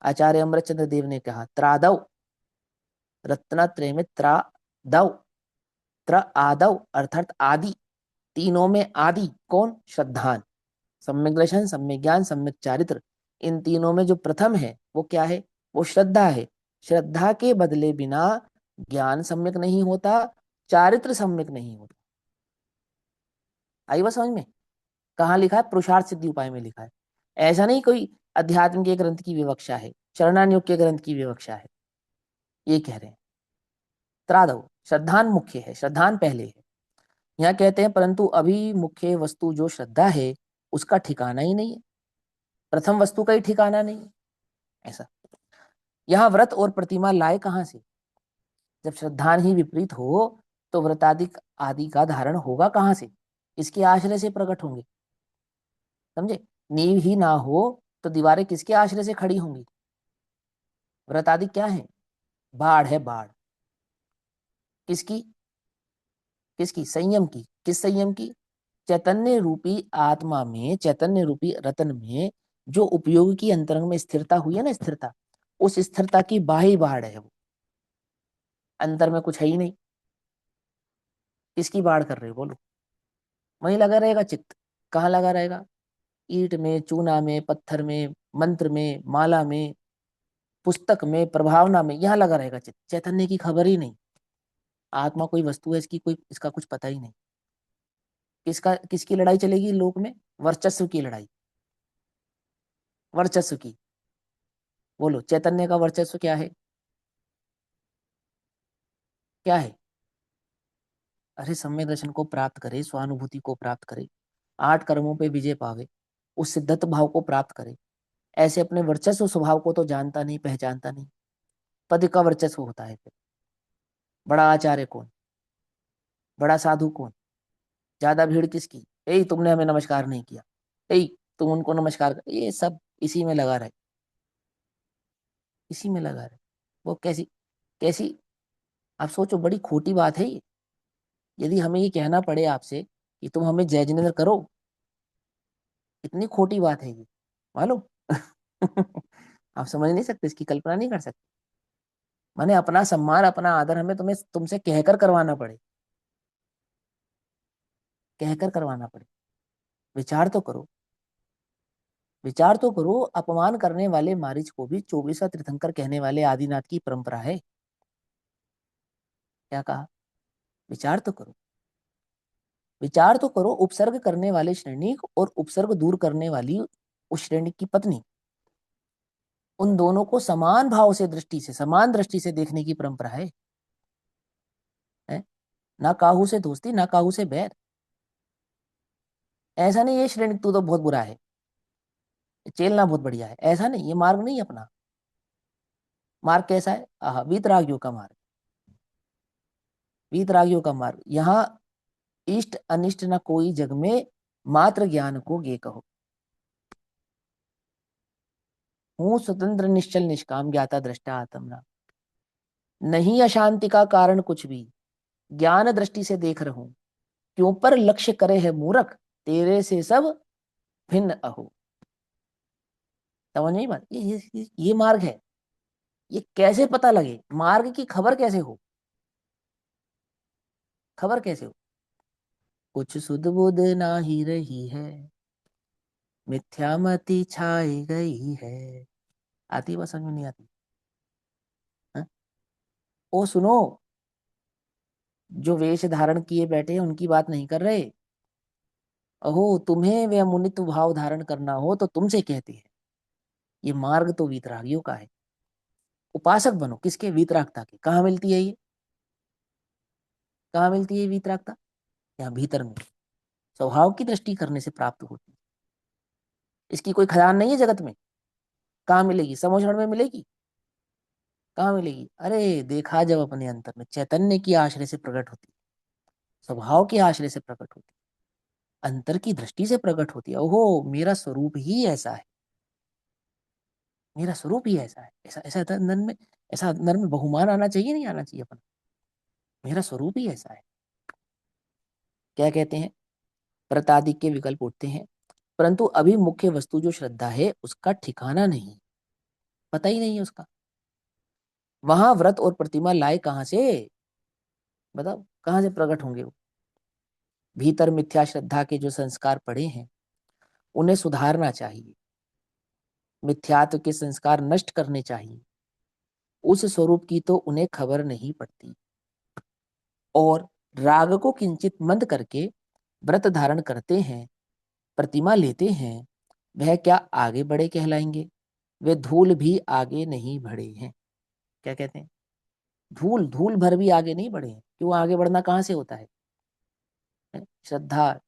आचार्य अमरचंद्र देव ने कहा, त्रादव, रत्नत्रय में त्रादव, त्र आदव अर्थात आदि, तीनों में आदि कौन, श्रद्धान, सम्यक दर्शन, सम्यक ज्ञान, सम्यक चारित्र, इन तीनों में जो प्रथम है वो क्या है, वो श्रद्धा है। श्रद्धा के बदले बिना ज्ञान सम्यक नहीं होता, चारित्र सम्यक नहीं होता। आई बात समझ में, कहाँ लिखा है, पुरुषार्थ सिद्धि उपाय में लिखा है। ऐसा नहीं कोई अध्यात्म के ग्रंथ की विवक्षा है, चरणान्योग के ग्रंथ की विवक्षा है, ये कह रहे हैं। त्रादव, श्रद्धान मुख्य है, श्रद्धान पहले है। यहाँ कहते हैं परंतु अभी मुख्य वस्तु जो श्रद्धा है उसका ठिकाना ही नहीं है, प्रथम वस्तु का ही ठिकाना नहीं है, ऐसा। यहाँ व्रत और प्रतिमा लाए कहाँ से, जब श्रद्धान ही विपरीत हो तो व्रतादि आदि का धारण होगा कहाँ से, इसके आश्रय से प्रकट होंगे, समझे। नींव ही ना हो तो दीवारें किसके आश्रय से खड़ी होंगी। व्रत आदि क्या है, बाढ़ है, बाढ़ किसकी, किसकी, संयम की। किस संयम की, चैतन्य रूपी आत्मा में, चैतन्य रूपी रतन में जो उपयोग की अंतरंग में स्थिरता हुई है ना, स्थिरता, उस स्थिरता की बाही बाढ़ है वो, अंतर में कुछ है ही नहीं। किसकी बाढ़ कर रहे हो बोलो, वहीं लगा रहेगा चित्त, कहाँ लगा रहेगा, ईंट में, चूना में, पत्थर में, मंत्र में, माला में, पुस्तक में, प्रभावना में, यहाँ लगा रहेगा चित्त, चैतन्य की खबर ही नहीं। आत्मा कोई वस्तु है इसकी, कोई इसका कुछ पता ही नहीं। किसका, किसकी लड़ाई चलेगी लोक में, वर्चस्व की लड़ाई, वर्चस्व की। बोलो चैतन्य का वर्चस्व क्या है, क्या है, अरे सम्यक दर्शन को प्राप्त करे, स्वानुभूति को प्राप्त करे, आठ कर्मों पे विजय पावे, उस सिद्धत भाव को प्राप्त करे, ऐसे अपने वर्चस्व स्वभाव को तो जानता नहीं, पहचानता नहीं। पद का वर्चस्व होता है फिर, बड़ा आचार्य कौन, बड़ा साधु कौन, ज्यादा भीड़ किसकी, ए तुमने हमें नमस्कार नहीं किया, ए तुम उनको नमस्कार कर, ये सब इसी में लगा रहे, इसी में लगा रहे। वो कैसी, कैसी, आप सोचो बड़ी खोटी बात है ये, यदि हमें ये कहना पड़े आपसे कि तुम हमें जय जिनेन्द्र करो, इतनी खोटी बात है ये, मालूम। आप समझ नहीं सकते, इसकी कल्पना नहीं कर सकते। माने अपना सम्मान, अपना आदर हमें तुम्हें तुमसे कहकर करवाना पड़े, कहकर करवाना पड़े। विचार तो करो, विचार तो करो। अपमान करने वाले मारीच को भी 24वां तीर्थंकर कहने वाले आदिनाथ की परंपरा है। क्या कहा? विचार तो करो, विचार तो करो। उपसर्ग करने वाले श्रेणिक और उपसर्ग दूर करने वाली उस श्रेणी की पत्नी, उन दोनों को समान भाव से, दृष्टि से, समान दृष्टि से देखने की परंपरा है? ना काहू से दोस्ती, ना काहू से बैर। ऐसा नहीं ये श्रेणी तू तो बहुत बुरा है, चेलना बहुत बढ़िया है, ऐसा नहीं। ये मार्ग नहीं अपना। मार्ग कैसा है? वीतरागियों का मार्ग, वीतरागियों का मार्ग। यहाँ इष्ट अनिष्ट न कोई जग में, मात्र ज्ञान को गे कहो। हूँ स्वतंत्र निश्चल निष्काम, ज्ञाता दृष्टा आत्मना। नहीं अशांति का कारण कुछ भी, ज्ञान दृष्टि से देख रहूं। क्यों पर लक्ष्य करे है मूर्ख, तेरे से सब भिन्न अहो। समझ नहीं बात? ये मार्ग है। ये कैसे पता लगे? मार्ग की खबर कैसे हो? खबर कैसे हो? कुछ सुध बुध ना ही रही है, मिथ्यामति छाई गई है। आती बात समझ में नहीं आती? हाँ? ओ सुनो, जो वेश धारण किए बैठे हैं उनकी बात नहीं कर रहे। अहो तुम्हें वे मुनित्व भाव धारण करना हो तो तुमसे कहते हैं। ये मार्ग तो वीतरागियों का है। उपासक बनो किसके? वीतरागता के। कहाँ मिलती है ये? कहाँ मिलती है वीतरागता? यहाँ भीतर में, स्वभाव की दृष्टि करने से प्राप्त होती है। इसकी कोई खदान नहीं है जगत में। कहाँ मिलेगी? समोचरण में मिलेगी? कहाँ मिलेगी? अरे देखा जब अपने अंतर में, चैतन्य की आश्रय से प्रकट होती है, स्वभाव के आश्रय से प्रकट होती है, अंतर की दृष्टि से प्रकट होती है। ओहो मेरा स्वरूप ही ऐसा है, मेरा स्वरूप ही ऐसा है। ऐसा ऐसा अंदर में, ऐसा अंदर में बहुमान आना चाहिए, नहीं आना चाहिए अपन? मेरा स्वरूप ही ऐसा है। क्या कहते हैं? प्रतादिक के विकल्प उठते हैं, परंतु अभी मुख्य वस्तु जो श्रद्धा है उसका ठिकाना नहीं, पता ही नहीं है उसका। वहां व्रत और प्रतिमा लाए कहां से? बताओ कहां से प्रकट होंगे वो? भीतर मिथ्या श्रद्धा के जो संस्कार पड़े हैं उन्हें सुधारना चाहिए, मिथ्यात्व के संस्कार नष्ट करने चाहिए। उस स्वरूप की तो उन्हें खबर नहीं पड़ती, और राग को किंचित मंद करके व्रत धारण करते हैं, प्रतिमा लेते हैं, वह क्या आगे बढ़े कहलाएंगे? वे धूल भी आगे नहीं बढ़े हैं। क्या कहते हैं? धूल धूल भर भी आगे नहीं बढ़े हैं। क्यों? आगे बढ़ना कहाँ से होता है? श्रद्धा,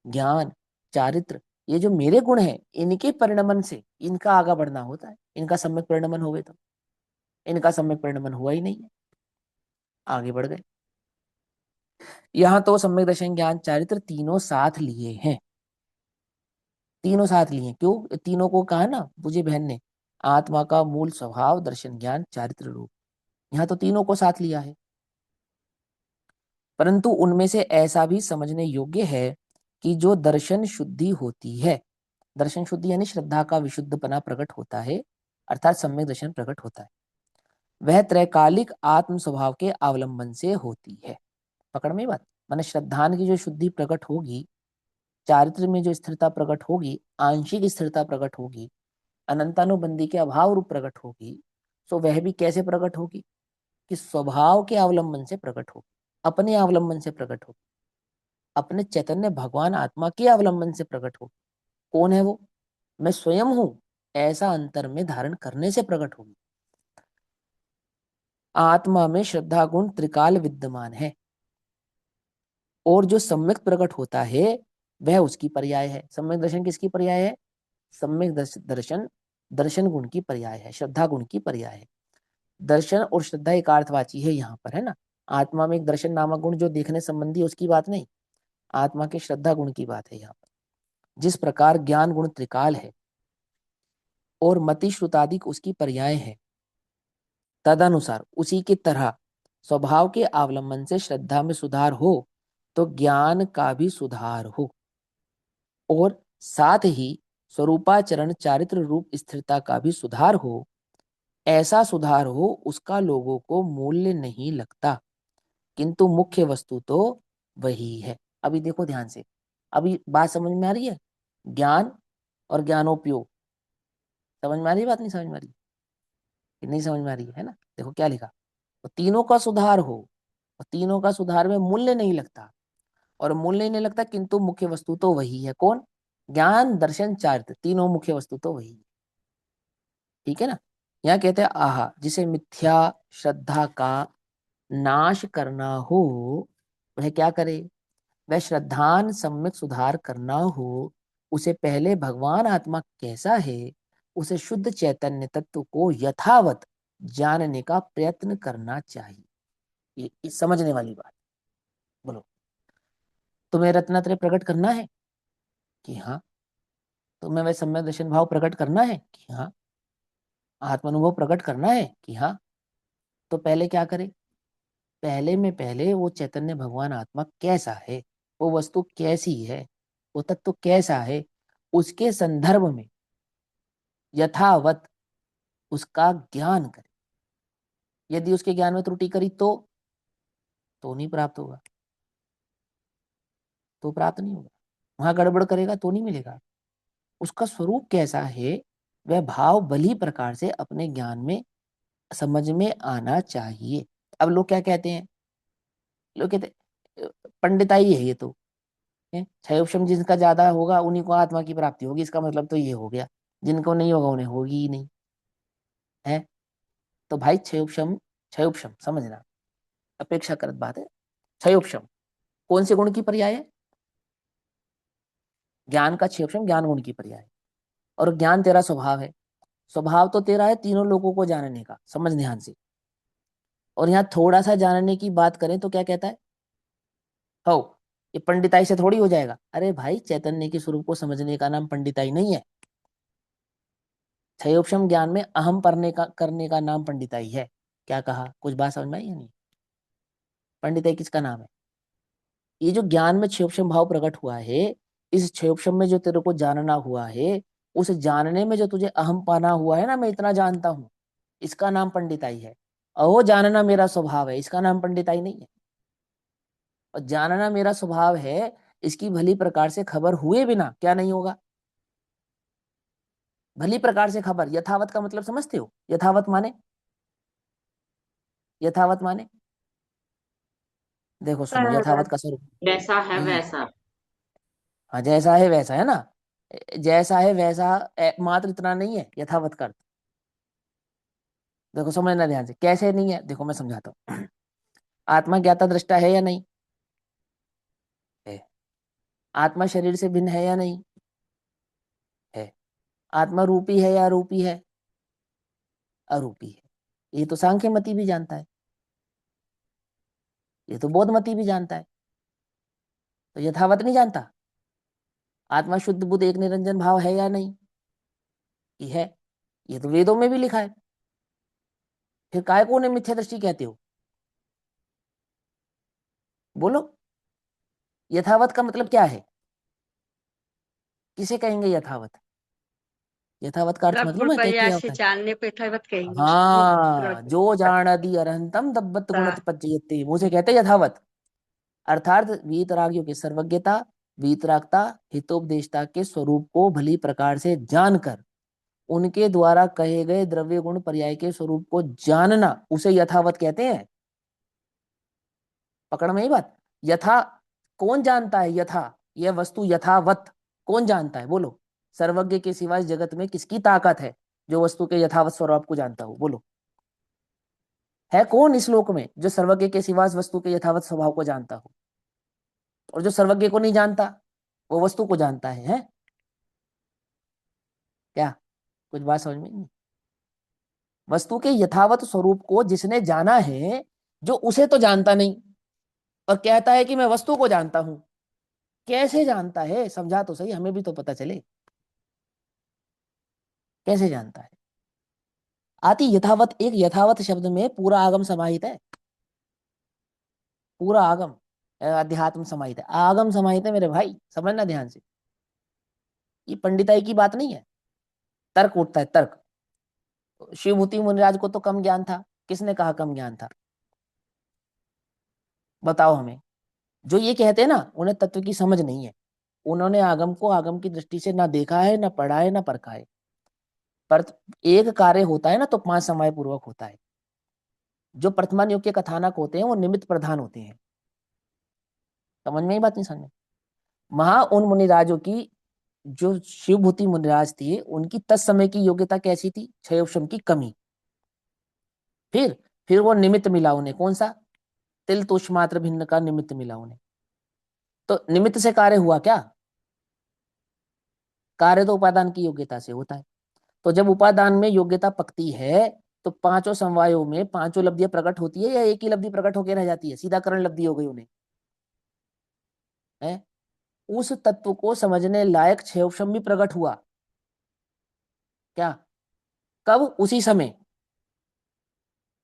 ज्ञान, चारित्र, ये जो मेरे गुण हैं इनके परिणमन से इनका आगे बढ़ना होता है। इनका सम्यक परिणमन हो गए तो, इनका सम्यक परिणमन हुआ ही नहीं है, आगे बढ़ गए। यहाँ तो सम्यक दर्शन ज्ञान चारित्र तीनों साथ लिए हैं, तीनों साथ लिए हैं। क्यों? तीनों को कहा ना पूज्य बहन ने, आत्मा का मूल स्वभाव दर्शन ज्ञान चारित्र रूप। यहाँ तो तीनों को साथ लिया है। परंतु उनमें से ऐसा भी समझने योग्य है कि जो दर्शन शुद्धि होती है, दर्शन शुद्धि यानी श्रद्धा का विशुद्धपना प्रकट होता है, अर्थात सम्यक दर्शन प्रकट होता है, वह त्रैकालिक आत्म स्वभाव के अवलंबन से होती है। पकड़ में बात? माने श्रद्धान की जो शुद्धि प्रकट होगी, चारित्र में जो स्थिरता प्रकट होगी, आंशिक स्थिरता प्रकट होगी, अनंतानुबंधी के अभाव रूप प्रकट होगी, तो वह भी कैसे प्रकट होगी? कि स्वभाव के अवलंबन से प्रकट होगी, अपने अवलंबन से प्रकट होगी, अपने चैतन्य भगवान आत्मा के अवलंबन से प्रकट होगी। कौन है वो? मैं स्वयं हूं, ऐसा अंतर में धारण करने से प्रकट होगी। आत्मा में श्रद्धा गुण त्रिकाल विद्यमान है, और जो सम्यक प्रकट होता है वह उसकी पर्याय है। सम्यक दर्शन किसकी पर्याय है? सम्यक दर्शन दर्शन गुण की पर्याय है, श्रद्धा गुण की पर्याय है। दर्शन और श्रद्धा एक अर्थवाची है यहाँ पर, है ना। आत्मा में एक दर्शन नामक गुण जो देखने संबंधी उसकी बात नहीं, आत्मा के श्रद्धा गुण की बात है यहाँ पर। जिस प्रकार ज्ञान गुण त्रिकाल है और मति श्रुतादिक उसकी पर्याय है, तदनुसार उसी की तरह स्वभाव के अवलंबन से श्रद्धा में सुधार हो तो ज्ञान का भी सुधार हो, और साथ ही स्वरूपाचरण चारित्र रूप स्थिरता का भी सुधार हो। ऐसा सुधार हो उसका लोगों को मूल्य नहीं लगता, किंतु मुख्य वस्तु तो वही है। अभी देखो ध्यान से, अभी बात समझ में आ रही है? ज्ञान और ज्ञानोपयोग, समझ में आ रही है? बात नहीं समझ में आ रही? कि नहीं समझ में आ रही है ना? देखो क्या लिखा, तो तीनों का सुधार हो, और तीनों का सुधार में मूल्य नहीं लगता, और मूल्य नहीं लगता किंतु मुख्य वस्तु तो वही है। कौन? ज्ञान दर्शन चारित्र, तीनों मुख्य वस्तु तो वही है। ठीक है ना? यहाँ कहते हैं आहा, जिसे मिथ्या श्रद्धा का नाश करना हो, वह क्या करे? वह श्रद्धान सम्यक सुधार करना हो, उसे पहले भगवान आत्मा कैसा है, उसे शुद्ध चैतन्य तत्व को यथावत जानने का प्रयत्न करना चाहिए। ये समझने वाली बात। बोलो, तुम्हें रत्नत्रय प्रकट करना है? कि हाँ। तुम्हें वह सम्यक दर्शन भाव प्रकट करना है? कि हाँ। आत्मानुभव प्रकट करना है? कि हाँ। तो पहले क्या करे? पहले में पहले वो चैतन्य भगवान आत्मा कैसा है, वो वस्तु कैसी है, वो तत्व कैसा है, उसके संदर्भ में यथावत उसका ज्ञान करे। यदि उसके ज्ञान में त्रुटि करी तो नहीं प्राप्त होगा, तो प्राप्त नहीं होगा। वहां गड़बड़ करेगा तो नहीं मिलेगा। उसका स्वरूप कैसा है, वह भाव भली प्रकार से अपने ज्ञान में समझ में आना चाहिए। अब लोग क्या कहते हैं? लोग कहते पंडिताई है ये तो है, क्षयोक्षम जिनका ज्यादा होगा उन्हीं को आत्मा की प्राप्ति होगी, इसका मतलब तो ये हो गया, जिनको नहीं होगा उन्हें होगी ही नहीं। है? तो भाई क्षयोक्षम, क्षयोक्षम समझना, अपेक्षाकृत बात है। क्षयोक्षम कौन से गुण की पर्याय है? ज्ञान का क्षयोक्षम ज्ञान गुण की पर्याय है। और ज्ञान तेरा स्वभाव है, स्वभाव तो तेरा है तीनों लोगों को जानने का। समझ ध्यान से। और यहाँ थोड़ा सा जानने की बात करें तो क्या कहता है? हो, ये पंडिताई से थोड़ी हो जाएगा। अरे भाई, चैतन्य के स्वरूप को समझने का नाम पंडिताई नहीं है। क्षयोक्षम ज्ञान में अहम करने का नाम पंडिताई है। क्या कहा? कुछ बात समझ में आई या नहीं? पंडिताई किसका नाम है? ये जो ज्ञान में क्षयोक्षम भाव प्रकट हुआ है, इस क्षयोक्षम में जो तेरे को जानना हुआ है, उस जानने में जो तुझे अहम पाना हुआ है ना, मैं इतना जानता हूं, इसका नाम पंडिताई है। और वो जानना मेरा स्वभाव है, इसका नाम पंडिताई नहीं है। और जानना मेरा स्वभाव है, इसकी भली प्रकार से खबर हुए बिना क्या नहीं होगा? भली प्रकार से खबर। यथावत का मतलब समझते हो? यथावत माने, यथावत माने देखो सुनो, यथावत का स्वरूप। जैसा है हम्म। वैसा। हाँ, जैसा है वैसा है ना। जैसा है वैसा मात्र इतना नहीं है यथावत का अर्थ। देखो समझना ध्यान से, कैसे नहीं है देखो मैं समझाता हूँ। आत्मा ज्ञाता दृष्टा है या नहीं? है। आत्मा शरीर से भिन्न है या नहीं? है। आत्मा रूपी है या अरूपी है? अरूपी है। ये तो सांख्य मति भी जानता है, ये तो बौद्ध मति भी जानता है। तो यथावत नहीं जानता? आत्मा शुद्ध बुद्ध एक निरंजन भाव है या नहीं? ये है। ये तो वेदों में भी लिखा है। फिर काय को उन्हें मिथ्या दृष्टि कहते हो? बोलो, यथावत का मतलब क्या है? किसे कहेंगे यथावत? यथावत का अर्थ रघुकुल मालूम है क्या पर्याय क्या से होता है? जानने पे यथावत कहेंगे उसको। हाँ, जो रघुकुल जानति अरहंतम तब्बत गुणत पर्याय। पज्जयते, मुझे कहते हैं यथावत। अर्थात वीतरागियों की सर्वज्ञता, वीतरागता, हितोपदेशता के स्वरूप को भली प्रकार से जानकर उनके द्वारा कहे गए द्रव्य गुण पर्याय के स्वरूप को जानना, उसे यथावत कहते हैं। पकड़ में ही बात। यथा कौन जानता है? यथा यह वस्तु यथावत कौन जानता है? बोलो। सर्वज्ञ के सिवा इस जगत में किसकी ताकत है जो वस्तु के यथावत स्वरूप को जानता हो? बोलो, है कौन इस लोक में जो सर्वज्ञ के सिवा इस वस्तु के यथावत स्वभाव को जानता हो? और जो सर्वज्ञ को नहीं जानता, वो वस्तु को जानता है? क्या? कुछ बात समझ में नहीं? वस्तु के यथावत स्वरूप को जिसने जाना है, जो उसे तो जानता नहीं, और कहता है कि मैं वस्तु को जानता हूं। कैसे जानता है? समझा तो सही, हमें भी तो पता चले। कैसे जानता है? आती यथावत, एक यथावत शब्द में पूरा आगम समाहित है। पूरा आगम। अध्यात्म समाहित है, आगम समाहित है मेरे भाई, समझना ध्यान से। ये पंडिताई की बात नहीं है, तर्क उठता है, तर्क। शिवभूति मुनिराज को तो कम ज्ञान था, किसने कहा कम ज्ञान था? बताओ हमें। जो ये कहते हैं ना, उन्हें तत्व की समझ नहीं है। उन्होंने आगम को आगम की दृष्टि से ना देखा है, ना पढ़ा है, ना परखा है। पर एक कार्य होता है ना तो 5 समय पूर्वक होता है। जो वर्तमान युग के कथानक होते हैं वो निमित्त प्रधान होते हैं। समझ में ही बात नहीं समझ में? वहां उन मुनिराजों की, जो शिवभूति मुनिराज थे, उनकी तत्समय की योग्यता कैसी थी? क्षयोक्षम की कमी। फिर फिर वो निमित्त मिला उन्हें, कौन सा? तिल तुष मात्र भिन्न का निमित्त मिला उन्हें। तो निमित्त से कार्य हुआ क्या? कार्य तो उपादान की योग्यता से होता है। तो जब उपादान में योग्यता पकती है, तो पांचों समवायों में पांचों लब्धियां प्रकट होती है, या एक ही लब्धि प्रकट होकर रह जाती है, सीधा करण लब्धि हो गई उन्हें? है? उस तत्व को समझने लायक क्षयोक्षम भी प्रकट हुआ क्या? कब? उसी समय।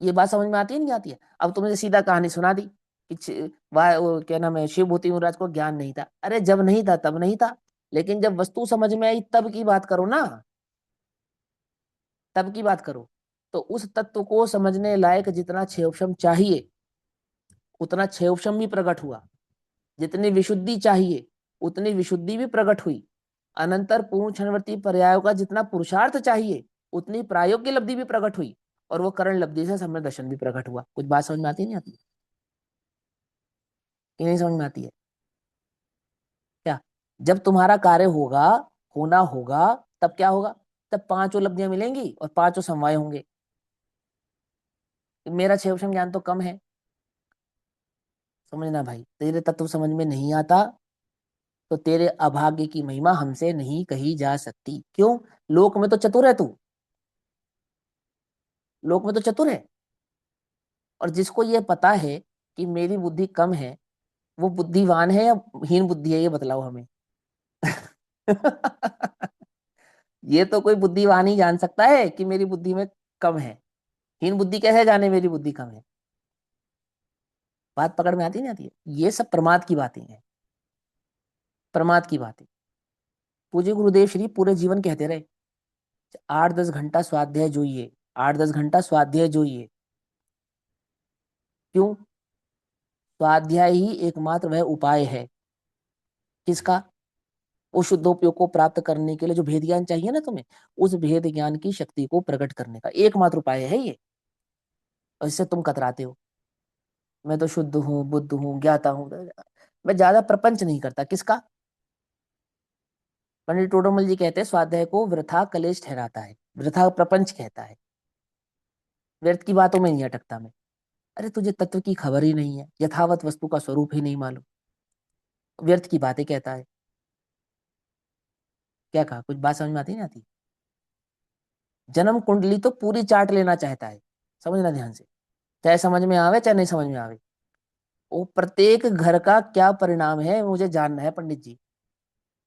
ये बात समझ में आती है नहीं आती है? अब तुमने सीधा कहानी सुना दी कि वो क्या नाम है, शिवभूति महाराज को ज्ञान नहीं था। अरे जब नहीं था तब नहीं था, लेकिन जब वस्तु समझ में आई तब की बात करो ना, तब की बात करो। तो उस तत्व को समझने लायक जितना क्षयोक्षम चाहिए, उतना क्षयोक्षम भी प्रकट हुआ। जितनी विशुद्धि चाहिए, उतनी विशुद्धि भी प्रकट हुई। अनंतर पूर्ण क्षणवर्ती पर्यायों का जितना पुरुषार्थ चाहिए, उतनी प्रायोगिक लब्धि भी प्रकट हुई। और वो करण लब्धि से सम्यक दर्शन भी प्रकट हुआ। कुछ बात समझ में आती है नहीं आती? कि नहीं समझ में आती है क्या? जब तुम्हारा कार्य होगा, होना होगा, तब क्या होगा? तब पांचों लब्धियां मिलेंगी और पांचों समवाय होंगे। मेरा क्षेत्र ज्ञान तो कम है। समझना भाई, तेरे तत्व समझ में नहीं आता तो तेरे अभाग्य की महिमा हमसे नहीं कही जा सकती। क्यों? लोक में तो चतुर है तू, लोक में तो चतुर है। और जिसको ये पता है कि मेरी बुद्धि कम है, वो बुद्धिवान है या हीन बुद्धि है, ये बतलाओ हमें। ये तो कोई बुद्धिवान ही जान सकता है कि मेरी बुद्धि में कम है। हीन बुद्धि कैसे जाने मेरी बुद्धि कम है? बात पकड़ में आती नहीं आती है? ये सब प्रमाद की बातें हैं, प्रमाद की बातें। पूज्य गुरुदेव श्री पूरे जीवन कहते रहे, 8-10 घंटा स्वाध्याय जोइए, 8-10 घंटा स्वाध्याय जोइए। क्यों? स्वाध्याय ही एकमात्र वह उपाय है। किसका? उस शुद्धोपयोग को प्राप्त करने के लिए जो भेद ज्ञान चाहिए ना तुम्हें, उस भेद ज्ञान की शक्ति को प्रकट करने का एकमात्र उपाय है ये। और इससे तुम कतराते हो, मैं तो शुद्ध हूँ, बुद्ध हूँ, ज्ञाता हूँ। मैं ज्यादा प्रपंच नहीं करता। किसका? पंडित टोडरमल जी कहते हैं स्वाध्याय को वृथा कलेश ठहराता है, वृथा प्रपंच कहता है। व्यर्थ की बातों में नहीं अटकता मैं। अरे तुझे तत्व की खबर ही नहीं है, यथावत वस्तु का स्वरूप ही नहीं मालूम, व्यर्थ की बातें कहता है। क्या कहा? कुछ बात समझ में आती नहीं आती? जन्म कुंडली तो पूरी चाट लेना चाहता है। समझना ध्यान से, चाहे समझ में आवे चाहे नहीं समझ में आवे। वो प्रत्येक घर का क्या परिणाम है मुझे जानना है पंडित जी।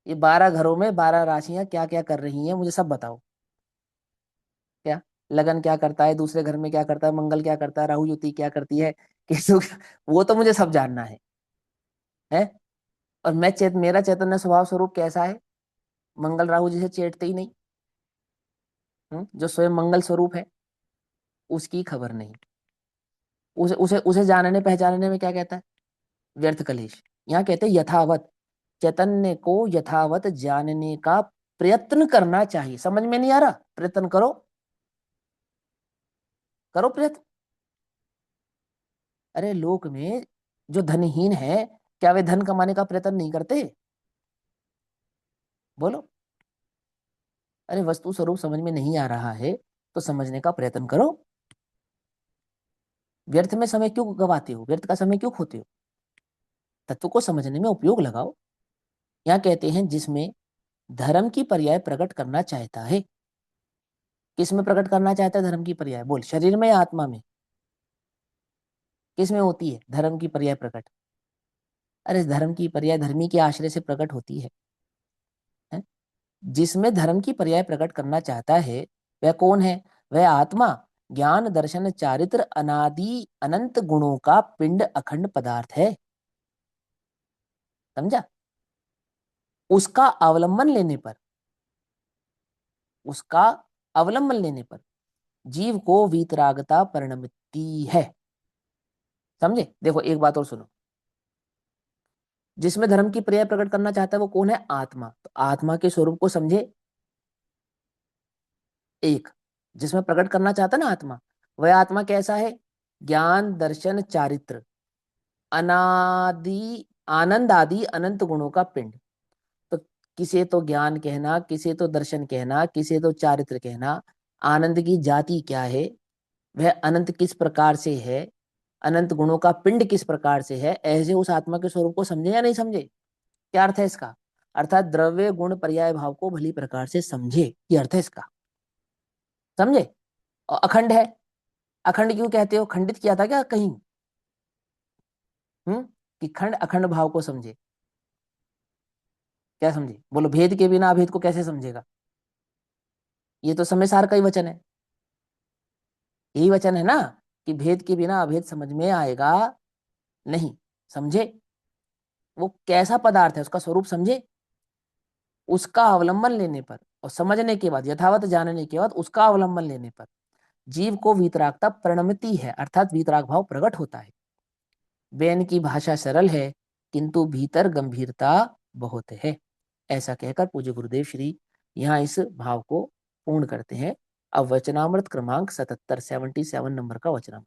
ये 12 घरों में 12 राशियां क्या क्या कर रही हैं, मुझे सब बताओ। क्या? लगन क्या करता है, दूसरे घर में क्या करता है, मंगल क्या करता है, राहु युति क्या करती है, केतु वो तो मुझे सब जानना है। और मेरा चैतन्य स्वभाव स्वरूप कैसा है? मंगल राहु जिसे चेटते ही नहीं। जो स्वयं मंगल स्वरूप है, उसकी खबर नहीं। उसे उसे उसे जानने पहचानने में क्या कहता है? व्यर्थ कलेश। यहाँ कहते हैं यथावत, चैतन्य को यथावत जानने का प्रयत्न करना चाहिए। समझ में नहीं आ रहा? प्रयत्न करो, करो प्रयत्न। अरे लोक में जो धनहीन है, क्या वे धन कमाने का प्रयत्न नहीं करते? बोलो। अरे वस्तु स्वरूप समझ में नहीं आ रहा है तो समझने का प्रयत्न करो। व्यर्थ में समय क्यों गवाते हो, व्यर्थ का समय क्यों खोते हो? तत्व को समझने में उपयोग लगाओ। यहाँ कहते हैं जिसमें धर्म की पर्याय प्रकट करना चाहता है। किस में प्रकट करना चाहता है धर्म की पर्याय? बोल, शरीर में या आत्मा में? किस में होती है धर्म की पर्याय प्रकट? अरे धर्म की पर्याय धर्मी के आश्रय से प्रकट होती है? जिसमें धर्म की पर्याय प्रकट करना चाहता है, वह कौन है? वह आत्मा ज्ञान दर्शन चारित्र अनादि अनंत गुणों का पिंड अखंड पदार्थ है। समझा? उसका अवलंबन लेने पर, उसका अवलंबन लेने पर जीव को वीतरागता परिणमती है। समझे? देखो एक बात और सुनो, जिसमें धर्म की प्रिय प्रकट करना चाहता है वो कौन है? आत्मा। तो आत्मा के स्वरूप को समझे। एक, जिसमें प्रकट करना चाहता है ना आत्मा, वह आत्मा कैसा है? ज्ञान दर्शन चारित्र अनादि आनंद आदि अनंत गुणों का पिंड। तो किसे तो ज्ञान कहना, किसे तो दर्शन कहना, किसे तो चारित्र कहना। आनंद की जाति क्या है, वह अनंत किस प्रकार से है, अनंत गुणों का पिंड किस प्रकार से है, ऐसे उस आत्मा के स्वरूप को समझे या नहीं समझे? क्या अर्थ है इसका? अर्थात द्रव्य गुण पर्याय भाव को भली प्रकार से समझे, ये अर्थ है इसका। समझे? और अखंड है। अखंड क्यों कहते हो? खंडित किया था क्या कहीं? कि खंड अखंड भाव को समझे। क्या समझे? बोलो, भेद के बिना अभेद को कैसे समझेगा? ये तो समय सार का ही वचन है। यही वचन है ना कि भेद के बिना अभेद समझ में आएगा नहीं। समझे? वो कैसा पदार्थ है उसका स्वरूप समझे। उसका अवलंबन लेने पर और समझने के बाद, यथावत जानने के बाद, उसका अवलंबन लेने पर जीव को वीतरागता परिणमती है, अर्थात वीतराग भाव प्रकट होता है। बेन की भाषा सरल है किंतु भीतर गंभीरता बहुत है। ऐसा कहकर पूज्य गुरुदेव श्री यहाँ इस भाव को पूर्ण करते हैं। अब वचनामृत क्रमांक 77, 77 नंबर का वचनामृत,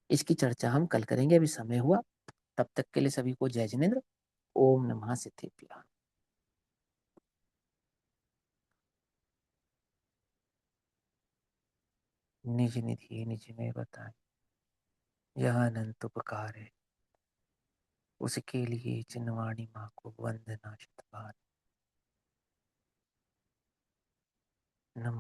इसकी चर्चा हम कल करेंगे। अभी समय हुआ। तब तक के लिए सभी को जय जिनेन्द्र। ओम नमः सिद्धेभ्यः। निज निधि निज में बताए, यह अनंत उपकार है, उसके लिए चिन्हवाणी माँ को वंदना शतबार।